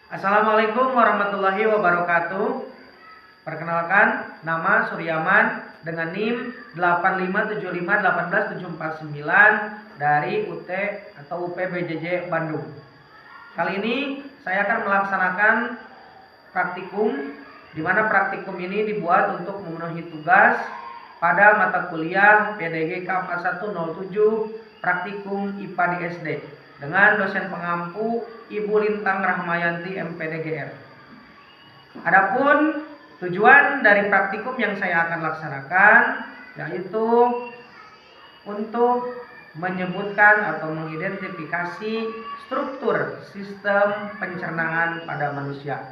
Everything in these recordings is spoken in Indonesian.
Assalamualaikum warahmatullahi wabarakatuh. Perkenalkan, nama Suryaman dengan NIM 857581749 dari UT atau UPBJJ Bandung. Kali ini saya akan melaksanakan praktikum, di mana praktikum ini dibuat untuk memenuhi tugas pada mata kuliah PDG K4107 Praktikum IPA di SD dengan dosen pengampu Ibu Lintang Rahmayanti MPDGR. Adapun tujuan dari praktikum yang saya akan laksanakan yaitu untuk menyebutkan atau mengidentifikasi struktur sistem pencernaan pada manusia.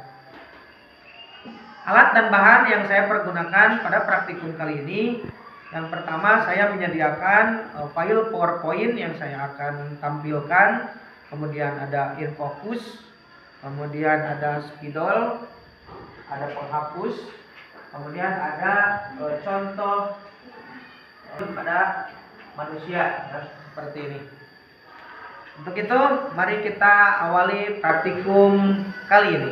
Alat dan bahan yang saya pergunakan pada praktikum kali ini, yang pertama saya menyediakan file PowerPoint yang saya akan tampilkan, kemudian ada infocus, kemudian ada spidol, ada penghapus, kemudian ada contoh pada manusia ya, seperti ini. Untuk itu mari kita awali praktikum kali ini.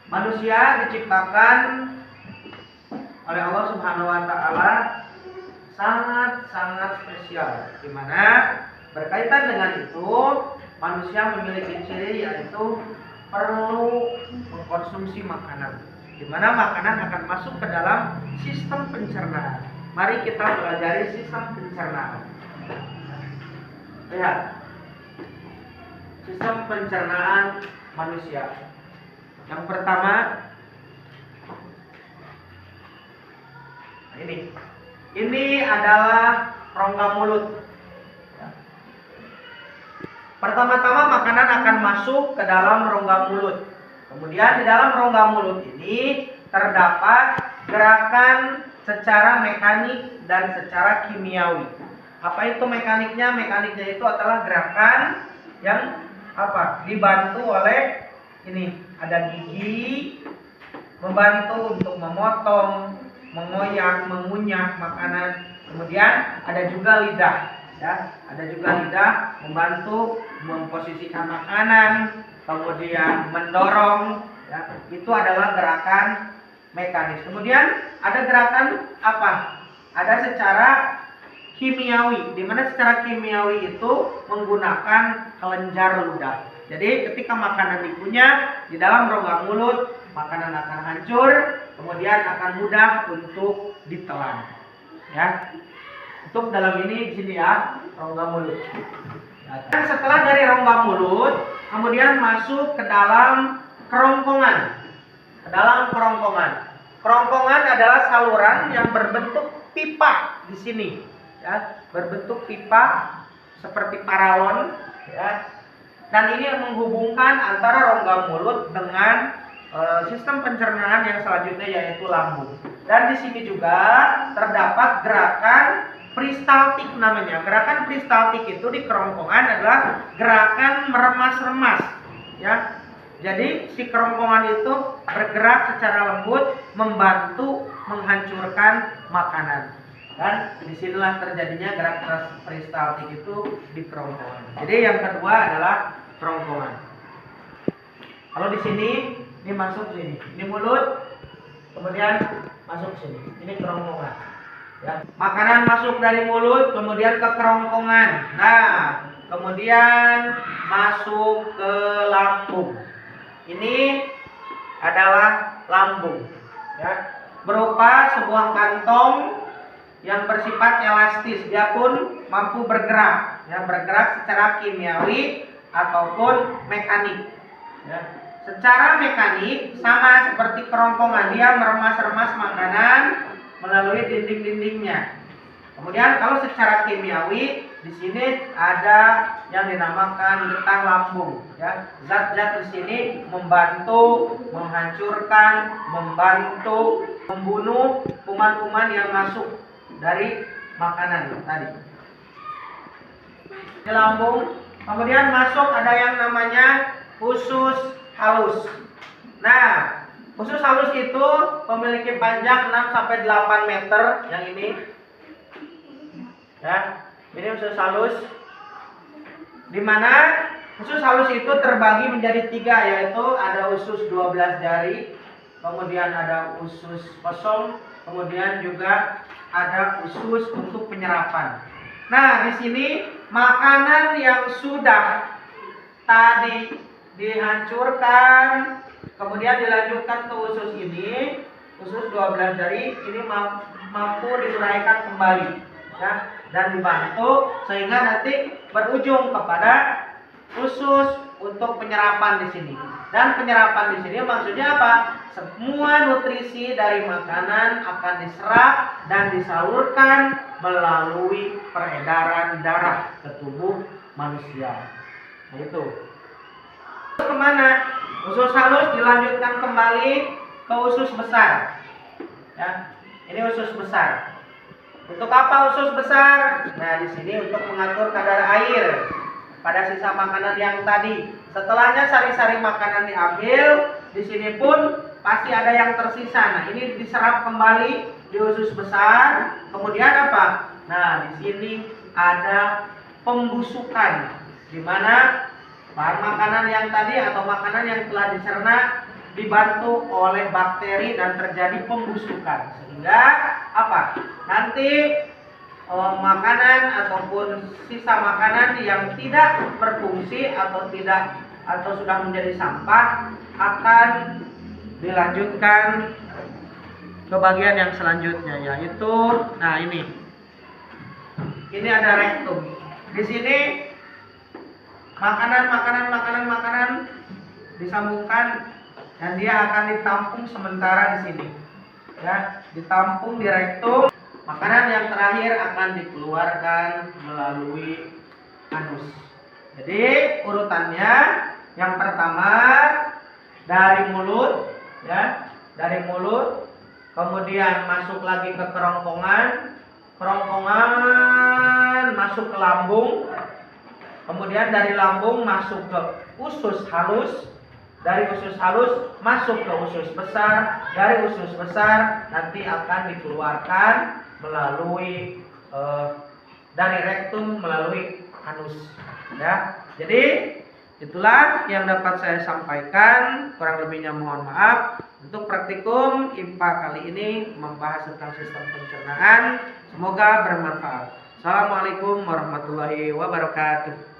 Manusia diciptakan oleh Allah Subhanahu wa taala sangat spesial, di mana berkaitan dengan itu manusia memiliki ciri yaitu perlu mengkonsumsi makanan, di mana makanan akan masuk ke dalam sistem pencernaan. Mari kita pelajari sistem pencernaan. Lihat sistem pencernaan manusia. Yang pertama, ini adalah rongga mulut. Pertama-tama makanan akan masuk ke dalam rongga mulut. Kemudian di dalam rongga mulut ini terdapat gerakan secara mekanik dan secara kimiawi. Apa itu mekaniknya? Mekaniknya itu adalah gerakan yang dibantu oleh ini. Ada gigi membantu untuk memotong, mengoyak, mengunyah makanan. Kemudian ada juga lidah, ya. Ada juga lidah membantu memposisikan makanan, kemudian mendorong, ya. Itu adalah gerakan mekanis. Kemudian ada gerakan Ada secara kimiawi, di mana secara kimiawi itu menggunakan kelenjar ludah. Jadi ketika makanan dikunyah di dalam rongga mulut, makanan akan hancur, kemudian akan mudah untuk ditelan. Ya. Untuk dalam ini di sini ya, rongga mulut. Dan setelah dari rongga mulut, kemudian masuk ke dalam kerongkongan. Ke dalam kerongkongan. Kerongkongan adalah saluran yang berbentuk pipa di sini, ya, berbentuk pipa seperti paralon, ya. Dan ini menghubungkan antara rongga mulut dengan sistem pencernaan yang selanjutnya yaitu lambung. Dan di sini juga terdapat gerakan peristaltik namanya. Gerakan peristaltik itu di kerongkongan adalah gerakan meremas-remas, ya. Jadi si kerongkongan itu bergerak secara lembut membantu menghancurkan makanan. Dan disinilah terjadinya gerak peristaltik itu di kerongkongan. Jadi yang kedua adalah kerongkongan. Kalau di sini, ini masuk sini, ini mulut, kemudian masuk sini, ini kerongkongan. Ya. Makanan masuk dari mulut, kemudian ke kerongkongan. Nah, kemudian masuk ke lambung. Ini adalah lambung, ya, berupa sebuah kantong yang bersifat elastis. Dia pun mampu bergerak, ya, bergerak secara kimiawi ataupun mekanik, ya. Secara mekanik sama seperti kerongkongan, dia meremas-remas makanan melalui dinding-dindingnya. Kemudian kalau secara kimiawi di sini ada yang dinamakan getah lambung, ya. Zat-zat di sini membantu menghancurkan, membantu membunuh kuman-kuman yang masuk dari makanan tadi. Di lambung, kemudian masuk ada yang namanya usus halus. Nah, usus halus itu memiliki panjang 6-8 meter yang ini. Ya. Ini usus halus, di mana usus halus itu terbagi menjadi 3, yaitu ada usus 12 jari, kemudian ada usus kosong, kemudian juga ada usus untuk penyerapan. Nah, di sini makanan yang sudah tadi dihancurkan, kemudian dilanjutkan ke usus ini, usus 12 jari ini mampu diuraikan kembali, ya, dan dibantu sehingga nanti berujung kepada usus untuk penyerapan di sini. Dan penyerapan di sini maksudnya apa? Semua nutrisi dari makanan akan diserap dan disalurkan melalui peredaran darah ke tubuh manusia. Nah, itu. Kemana? Usus halus dilanjutkan kembali ke usus besar. Ya, ini usus besar. Untuk apa usus besar? Nah, di sini untuk mengatur kadar air pada sisa makanan yang tadi. Setelahnya sari-sari makanan diambil, di sini pun pasti ada yang tersisa. Nah, ini diserap kembali di usus besar. Kemudian apa? Nah, di sini ada pembusukan, di mana bahan makanan yang tadi atau makanan yang telah dicerna dibantu oleh bakteri dan terjadi pembusukan, sehingga apa? Nanti makanan ataupun sisa makanan yang tidak berfungsi atau sudah menjadi sampah akan dilanjutkan ke bagian yang selanjutnya, yaitu nah ini ada rektum. Di sini makanan disambungkan dan dia akan ditampung sementara di sini, ya, ditampung di rektum. Makanan yang terakhir akan dikeluarkan melalui anus. Jadi urutannya yang pertama dari mulut, ya, dari mulut, kemudian masuk lagi ke kerongkongan masuk ke lambung. Kemudian dari lambung masuk ke usus halus, dari usus halus masuk ke usus besar, dari usus besar nanti akan dikeluarkan melalui dari rektum melalui anus, ya. Jadi itulah yang dapat saya sampaikan, kurang lebihnya mohon maaf. Untuk praktikum IPA kali ini membahas tentang sistem pencernaan, semoga bermanfaat. Assalamualaikum warahmatullahi wabarakatuh.